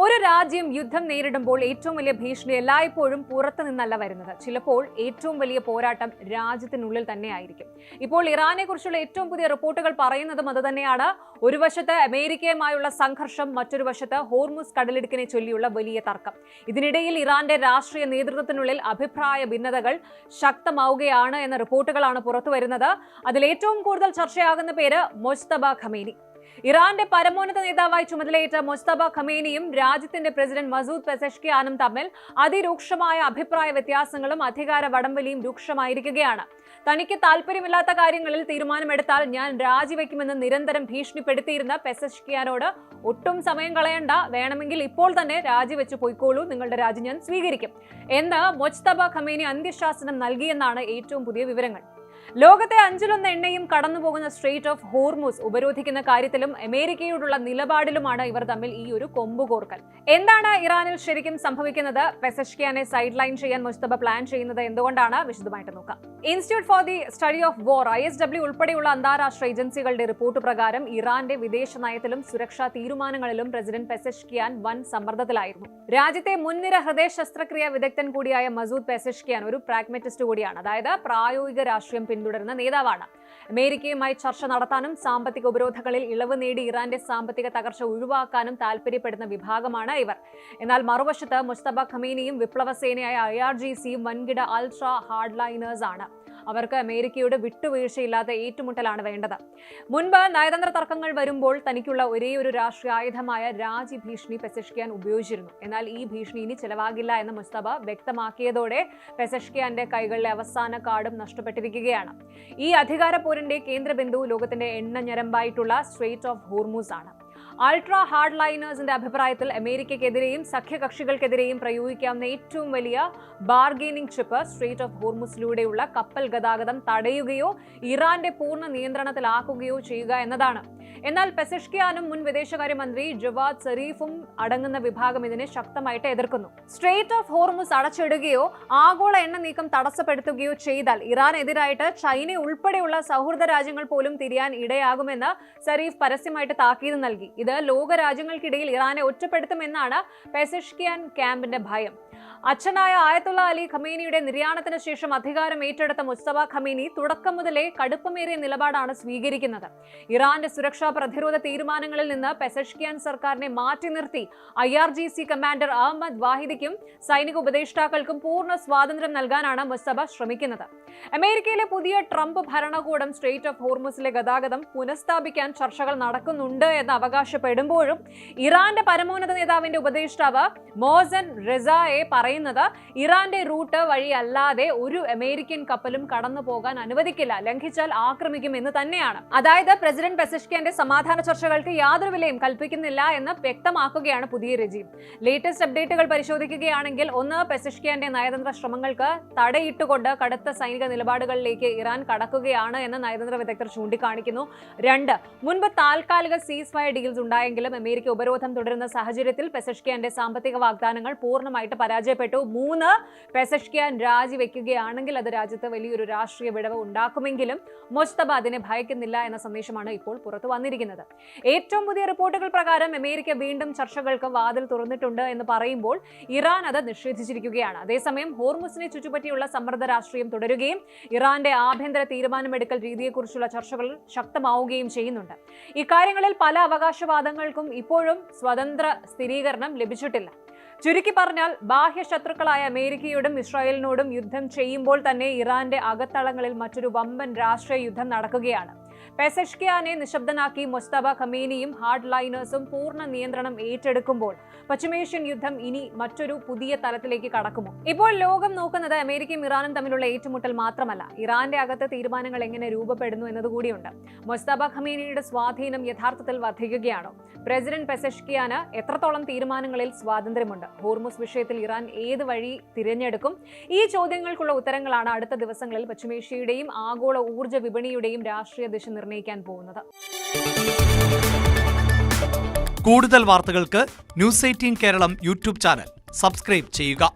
ഒരു രാജ്യം യുദ്ധം നേരിടുമ്പോൾ ഏറ്റവും വലിയ ഭീഷണി എല്ലായ്പ്പോഴും പുറത്തു നിന്നല്ല വരുന്നത്. ചിലപ്പോൾ ഏറ്റവും വലിയ പോരാട്ടം രാജ്യത്തിനുള്ളിൽ തന്നെയായിരിക്കും. ഇപ്പോൾ ഇറാനെ കുറിച്ചുള്ള ഏറ്റവും പുതിയ റിപ്പോർട്ടുകൾ പറയുന്നതും അതുതന്നെയാണ്. ഒരു വശത്ത് അമേരിക്കയുമായുള്ള സംഘർഷം, മറ്റൊരു വശത്ത് ഹോർമുസ് കടലിടുക്കിനെ ചൊല്ലിയുള്ള വലിയ തർക്കം. ഇതിനിടയിൽ ഇറാന്റെ രാഷ്ട്രീയ നേതൃത്വത്തിനുള്ളിൽ അഭിപ്രായ ഭിന്നതകൾ ശക്തമാവുകയാണ് എന്ന റിപ്പോർട്ടുകളാണ് പുറത്തുവരുന്നത്. അതിൽ ഏറ്റവും കൂടുതൽ ചർച്ചയാകുന്ന പേര് മൊജ്തബ ഖമേനി. ഇറാന്റെ പരമോന്നത നേതാവായി ചുമതലയേറ്റ മൊജ്തബ ഖമേനിയും രാജ്യത്തിന്റെ പ്രസിഡന്റ് മസൂദ് പെസഷ്കിയാനും തമ്മിൽ അതിരൂക്ഷമായ അഭിപ്രായ വ്യത്യാസങ്ങളും അധികാര വടംവലിയും രൂക്ഷമായിരിക്കുകയാണ്. തനിക്ക് താല്പര്യമില്ലാത്ത കാര്യങ്ങളിൽ തീരുമാനമെടുത്താൽ ഞാൻ രാജിവെക്കുമെന്ന് നിരന്തരം ഭീഷണിപ്പെടുത്തിയിരുന്ന പെസഷ്കിയാനോട് ഒട്ടും സമയം കളയണ്ട, വേണമെങ്കിൽ ഇപ്പോൾ തന്നെ രാജിവെച്ച് പോയിക്കോളൂ, നിങ്ങളുടെ രാജി ഞാൻ സ്വീകരിക്കും എന്ന് മൊജ്തബ ഖമേനി അന്ത്യശാസനം നൽകിയെന്നാണ് ഏറ്റവും പുതിയ വിവരങ്ങൾ. ലോകത്തെ 1/5 എണ്ണയും കടന്നുപോകുന്ന സ്ട്രെയിറ്റ് ഓഫ് ഹോർമുസ് ഉപരോധിക്കുന്ന കാര്യത്തിലും അമേരിക്കയോടുള്ള നിലപാടിലുമാണ് ഇവർ തമ്മിൽ ഈ ഒരു കൊമ്പുകോർക്കൽ. എന്താണ് ഇറാനിൽ ശരിക്കും സംഭവിക്കുന്നത്? പെസഷ്കിയാനെ സൈഡ് ലൈൻ ചെയ്യാൻ മൊജ്തബ പ്ലാൻ ചെയ്യുന്നത് എന്തുകൊണ്ടാണ്? വിശദമായിട്ട് നോക്കാം. Institute for the study of war ISW ഉൾപ്പെടെയുള്ള അന്താരാഷ്ട്ര ഏജൻസികളുടെ റിപ്പോർട്ട് പ്രകാരം ഇറാന്റെ വിദേശ നയത്തിലും സുരക്ഷാ തീരുമാനങ്ങളിലും പ്രസിഡന്റ് പെസഷ്കിയാൻ വൻ സമ്മർദ്ദത്തിലായിരുന്നു. രാജ്യത്തെ മുൻനിര ഹൃദയ ശസ്ത്രക്രിയാ വിദഗ്ധൻ കൂടിയായ മസൂദ് പെസഷ്കിയാൻ ഒരു പ്രാഗ്മാറ്റിസ്റ്റ് കൂടിയാണ്. അതായത് പ്രായോഗിക രാഷ്ട്രീയം പിന്തുടരുന്ന നേതാവാണ്. അമേരിക്കയുമായി ചർച്ച നടത്താനും സാമ്പത്തിക ഉപരോധങ്ങളിൽ ഇളവ് നേടി ഇറാന്റെ സാമ്പത്തിക തകർച്ച ഒഴിവാക്കാനും താൽപര്യപ്പെടുന്ന വിഭാഗമാണ് ഇവർ. എന്നാൽ മറുവശത്ത് മൊജ്തബ ഖമേനിയും വിപ്ലവ സേനയായ IRGCയും വൻകിട അൾട്രാ ഹാർഡ്ലൈനേഴ്സ് ആണ്. അവർക്ക് അമേരിക്കയുടെ വിട്ടുവീഴ്ചയില്ലാത്ത ഏറ്റുമുട്ടലാണ് വേണ്ടത്. മുൻപ് നയതന്ത്ര തർക്കങ്ങൾ വരുമ്പോൾ തനിക്കുള്ള ഒരേയൊരു രാഷ്ട്രീയ ആയുധമായ രാജി ഭീഷണി പെസഷ്കിയാൻ ഉപയോഗിച്ചിരുന്നു. എന്നാൽ ഈ ഭീഷണി ഇനി ചെലവാകില്ല എന്ന് മുസ്തഫ വ്യക്തമാക്കിയതോടെ പെസഷ്കിയാന്റെ കൈകളിലെ അവസാന കാർഡും നഷ്ടപ്പെട്ടിരിക്കുകയാണ്. ഈ അധികാരപ്പോരിന്റെ കേന്ദ്രബിന്ദു ലോകത്തിന്റെ എണ്ണ ഞരമ്പായിട്ടുള്ള സ്ട്രെയിറ്റ് ഓഫ് ഹോർമുസ് ആണ്. അൾട്രാ ഹാർഡ് ലൈനേഴ്സിന്റെ അഭിപ്രായത്തിൽ അമേരിക്കയ്ക്കെതിരെയും സഖ്യകക്ഷികൾക്കെതിരെയും പ്രയോഗിക്കാവുന്ന ഏറ്റവും വലിയ ബാർഗെയിനിങ് ചിപ്പ് സ്ട്രെയിറ്റ് ഓഫ് ഹോർമുസിലൂടെയുള്ള കപ്പൽ ഗതാഗതം തടയുകയോ ഇറാന്റെ പൂർണ്ണ നിയന്ത്രണത്തിലാക്കുകയോ ചെയ്യുക എന്നതാണ്. എന്നാൽ പെസഷ്കിയാനും മുൻ വിദേശകാര്യമന്ത്രി ജവാദ് സരീഫും അടങ്ങുന്ന വിഭാഗം ഇതിനെ ശക്തമായിട്ട് എതിർക്കുന്നു. സ്ട്രെയിറ്റ് ഓഫ് ഹോർമുസ് അടച്ചിടുകയോ ആഗോള എണ്ണ നീക്കം തടസ്സപ്പെടുത്തുകയോ ചെയ്താൽ ഇറാനെതിരായിട്ട് ചൈന ഉൾപ്പെടെയുള്ള സൗഹൃദ രാജ്യങ്ങൾ പോലും തിരിയാൻ ഇടയാകുമെന്ന് സരീഫ് പരസ്യമായിട്ട് താക്കീത് നൽകി. ഇത് ലോക രാജ്യങ്ങൾക്കിടയിൽ ഇറാനെ ഒറ്റപ്പെടുത്തുമെന്നാണ് പെസഷ്കിയാൻ ക്യാമ്പിന്റെ ഭയം. അച്ഛനായ ആയത്തുള്ള അലി ഖമേനിയുടെ നിര്യാണത്തിന് ശേഷം അധികാരം ഏറ്റെടുത്ത മൊജ്തബ ഖമേനി തുടക്കം മുതലേ കടുപ്പമേറിയ നിലപാടാണ് സ്വീകരിക്കുന്നത്. ഇറാന്റെ സുരക്ഷാ പ്രതിരോധ തീരുമാനങ്ങളിൽ നിന്ന് പെസഷ്കിയാൻ സർക്കാരിനെ മാറ്റി നിർത്തി IRGC കമാൻഡർ അഹമ്മദ് വാഹിദിക്കും സൈനിക ഉപദേഷ്ടാക്കൾക്കും പൂർണ്ണ സ്വാതന്ത്ര്യം നൽകാനാണ് മൊജ്തബ ശ്രമിക്കുന്നത്. അമേരിക്കയിലെ പുതിയ ട്രംപ് ഭരണകൂടം സ്ട്രെയിറ്റ് ഓഫ് ഹോർമുസിലെ ഗതാഗതം പുനഃസ്ഥാപിക്കാൻ ചർച്ചകൾ നടക്കുന്നുണ്ട് എന്ന് അവകാശപ്പെടുമ്പോഴും ഇറാന്റെ പരമോന്നത നേതാവിന്റെ ഉപദേഷ്ടാവ് മോസൻ റസായെ പറയുന്നത് ഇറാന്റെ റൂട്ട് വഴി അല്ലാതെ ഒരു അമേരിക്കൻ കപ്പലും കടന്നു പോകാൻ അനുവദിക്കില്ല, ലംഘിച്ചാൽ ആക്രമിക്കുമെന്ന് തന്നെയാണ്. അതായത് പ്രസിഡന്റ് പെസഷ്കിയാന്റെ സമാധാന ചർച്ചകൾക്ക് യാതൊരു വിലയും കൽപ്പിക്കുന്നില്ല എന്ന് വ്യക്തമാക്കുകയാണ് പുതിയ രജീം. ലേറ്റസ്റ്റ് അപ്ഡേറ്റുകൾ പരിശോധിക്കുകയാണെങ്കിൽ, ഒന്ന്, പെസഷ്കിയാന്റെ നയതന്ത്ര ശ്രമങ്ങൾക്ക് തടയിട്ടുകൊണ്ട് കടുത്ത സൈനിക നിലപാടുകളിലേക്ക് ഇറാൻ കടക്കുകയാണ് എന്ന് നയതന്ത്ര വിദഗ്ധർ ചൂണ്ടിക്കാണിക്കുന്നു. 2, മുൻപ് താൽക്കാലിക സീസ് ഫയർ ഡീൽസ് ഉണ്ടായെങ്കിലും അമേരിക്ക ഉപരോധം തുടരുന്ന സാഹചര്യത്തിൽ പെസഷ്കിയാന്റെ സാമ്പത്തിക വാഗ്ദാനങ്ങൾ പൂർണ്ണമായിട്ട് പരാജയപ്പെട്ടു. 3, പെസഷ്കിയാൻ രാജിവെക്കുകയാണെങ്കിൽ അത് രാജ്യത്ത് വലിയൊരു രാഷ്ട്രീയ വിടവ് ഉണ്ടാക്കുമെങ്കിലും മൊജ്തബ അതിനെ ഭയക്കുന്നില്ല എന്ന സന്ദേശമാണ് ഇപ്പോൾ പുറത്തു വന്നിരിക്കുന്നത്. ഏറ്റവും പുതിയ റിപ്പോർട്ടുകൾ പ്രകാരം അമേരിക്ക വീണ്ടും ചർച്ചകൾക്ക് വാതിൽ തുറന്നിട്ടുണ്ട് എന്ന് പറയുമ്പോൾ ഇറാൻ അത് നിഷേധിച്ചിരിക്കുകയാണ്. അതേസമയം ഹോർമുസിനെ ചുറ്റുപറ്റിയുള്ള സമ്മർദ്ദ രാഷ്ട്രീയം തുടരുകയും ഇറാന്റെ ആഭ്യന്തര തീരുമാനമെടുക്കൽ രീതിയെക്കുറിച്ചുള്ള ചർച്ചകൾ ശക്തമാവുകയും ചെയ്യുന്നുണ്ട്. ഇക്കാര്യങ്ങളിൽ പല അവകാശവാദങ്ങൾക്കും ഇപ്പോഴും സ്വതന്ത്ര സ്ഥിരീകരണം ലഭിച്ചിട്ടില്ല. ചുരുക്കി പറഞ്ഞാൽ, ബാഹ്യ ശത്രുക്കളായ അമേരിക്കയോടും ഇസ്രായേലിനോടും യുദ്ധം ചെയ്യുമ്പോൾ തന്നെ ഇറാന്റെ അകത്തളങ്ങളിൽ മറ്റൊരു വമ്പൻ രാഷ്ട്രീയ യുദ്ധം നടക്കുകയാണ്. പെസഷ്കിയാനെ നിശബ്ദനാക്കി മൊജ്തബ ഖമേനിയും ഹാർഡ് ലൈനേഴ്സും പൂർണ്ണ നിയന്ത്രണം ഏറ്റെടുക്കുമ്പോൾ പശ്ചിമേഷ്യൻ യുദ്ധം ഇനി മറ്റൊരു പുതിയ തലത്തിലേക്ക് കടക്കുമോ? ഇപ്പോൾ ലോകം നോക്കുന്നത് അമേരിക്കയും ഇറാനും തമ്മിലുള്ള ഏറ്റുമുട്ടൽ മാത്രമല്ല, ഇറാന്റെ അകത്ത് തീരുമാനങ്ങൾ എങ്ങനെ രൂപപ്പെടുന്നു എന്നതുകൂടിയുണ്ട്. മൊജ്തബ ഖമേനിയുടെ സ്വാധീനം യഥാർത്ഥത്തിൽ വർദ്ധിക്കുകയാണോ? പ്രസിഡന്റ് പെസഷ്കിയാന് എത്രത്തോളം തീരുമാനങ്ങളിൽ സ്വാതന്ത്ര്യമുണ്ട്? ഹോർമുസ് വിഷയത്തിൽ ഇറാൻ ഏത് വഴി തിരഞ്ഞെടുക്കും? ഈ ചോദ്യങ്ങൾക്കുള്ള ഉത്തരങ്ങളാണ് അടുത്ത ദിവസങ്ങളിൽ പശ്ചിമേഷ്യയുടെയും ആഗോള ഊർജ്ജ വിപണിയുടെയും രാഷ്ട്രീയ ദിശ നിർണ്ണയിക്കാൻ പോകുന്നത്. കൂടുതൽ വാർത്തകൾക്ക് News 18 Keralam YouTube channel subscribe ചെയ്യുക.